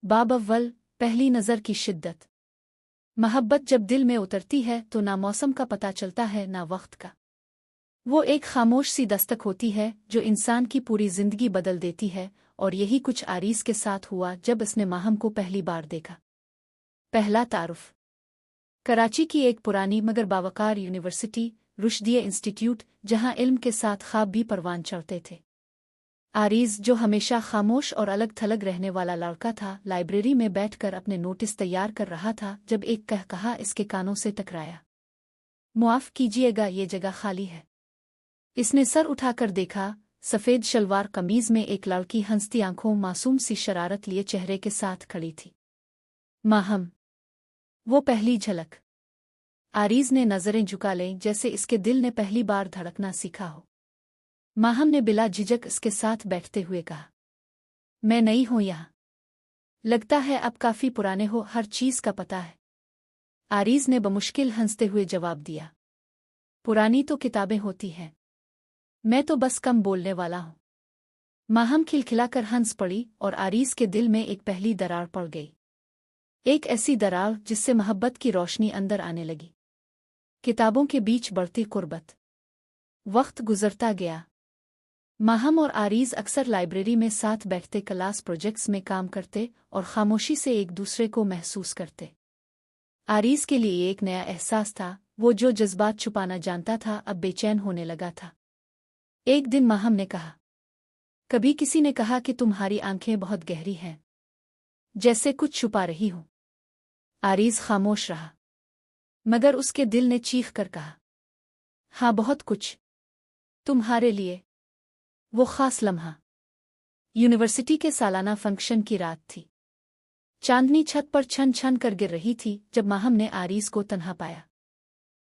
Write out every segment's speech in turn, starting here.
बाब अव्वल, पहली नज़र की शिद्दत। मोहब्बत जब दिल में उतरती है तो ना मौसम का पता चलता है ना वक्त का। वो एक खामोश सी दस्तक होती है जो इंसान की पूरी जिंदगी बदल देती है। और यही कुछ आरीज के साथ हुआ जब उसने माहम को पहली बार देखा। पहला तारुफ। कराची की एक पुरानी मगर बावकार यूनिवर्सिटी, रुश्दिया इंस्टीट्यूट, जहां इल्म के साथ ख्वाब भी परवान चढ़ते थे। आरीज, जो हमेशा खामोश और अलग थलग रहने वाला लड़का था, लाइब्रेरी में बैठकर अपने नोटिस तैयार कर रहा था जब एक कहकहा इसके कानों से टकराया। मुआफ कीजिएगा, ये जगह खाली है। इसने सर उठाकर देखा। सफ़ेद शलवार कमीज में एक लड़की हंसती आंखों, मासूम सी शरारत लिए चेहरे के साथ खड़ी थी। माहम। वो पहली झलक। आरीज ने नजरें झुका लें जैसे इसके दिल ने पहली बार धड़कना सीखा हो। माहम ने बिला झिझक इसके साथ बैठते हुए कहा, मैं नई हूं यहाँ। लगता है अब काफी पुराने हो, हर चीज का पता है। आरीज ने बमुश्किल हंसते हुए जवाब दिया, पुरानी तो किताबें होती हैं, मैं तो बस कम बोलने वाला हूं। माहम खिलखिलाकर हंस पड़ी और आरीज के दिल में एक पहली दरार पड़ गई। एक ऐसी दरार जिससे मोहब्बत की रोशनी अंदर आने लगी। किताबों के बीच बढ़ती कुर्बत। वक्त गुजरता गया। माहम और आरीज अक्सर लाइब्रेरी में साथ बैठते, क्लास प्रोजेक्ट्स में काम करते और खामोशी से एक दूसरे को महसूस करते। आरीज के लिए एक नया एहसास था। वो जो जज्बात छुपाना जानता था अब बेचैन होने लगा था। एक दिन माहम ने कहा, कभी किसी ने कहा कि तुम्हारी आंखें बहुत गहरी हैं, जैसे कुछ छुपा रही हो। आरीज खामोश रहा, मगर उसके दिल ने चीख कर कहा, हाँ, बहुत कुछ। तुम्हारे लिए। वो खास लम्हा। यूनिवर्सिटी के सालाना फंक्शन की रात थी। चांदनी छत पर छन छन कर गिर रही थी जब माहम ने आरीज को तन्हा पाया।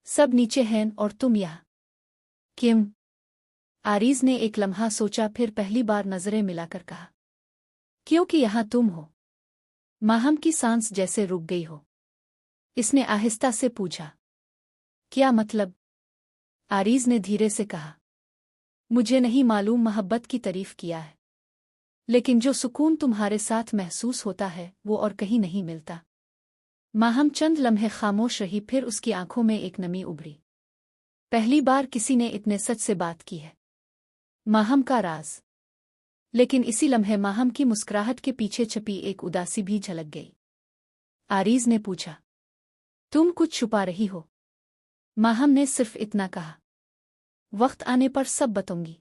सब नीचे हैं और तुम यहाँ। क्यों? आरीज ने एक लम्हा सोचा, फिर पहली बार नजरें मिलाकर कहा, क्योंकि यहाँ तुम हो। माहम की सांस जैसे रुक गई हो। इसने आहिस्ता से पूछा, क्या मतलब? आरीज ने धीरे से कहा, मुझे नहीं मालूम मोहब्बत की तारीफ किया है, लेकिन जो सुकून तुम्हारे साथ महसूस होता है वो और कहीं नहीं मिलता। माहम चंद लम्हे खामोश रही, फिर उसकी आंखों में एक नमी उभरी। पहली बार किसी ने इतने सच से बात की है। माहम का राज। लेकिन इसी लम्हे माहम की मुस्कुराहट के पीछे छपी एक उदासी भी झलक गई। आरीज ने पूछा, तुम कुछ छुपा रही हो? माहम ने सिर्फ इतना कहा, वक्त आने पर सब बताऊंगी।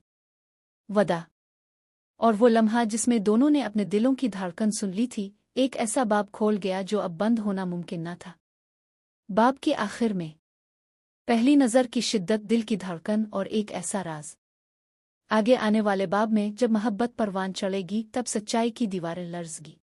वदा। और वो लम्हा जिसमें दोनों ने अपने दिलों की धड़कन सुन ली थी, एक ऐसा बाब खोल गया जो अब बंद होना मुमकिन न था। बाब के आखिर में पहली नज़र की शिद्दत, दिल की धड़कन और एक ऐसा राज। आगे आने वाले बाब में जब मोहब्बत परवान चढ़ेगी तब सच्चाई की दीवारें लर्ज़गी।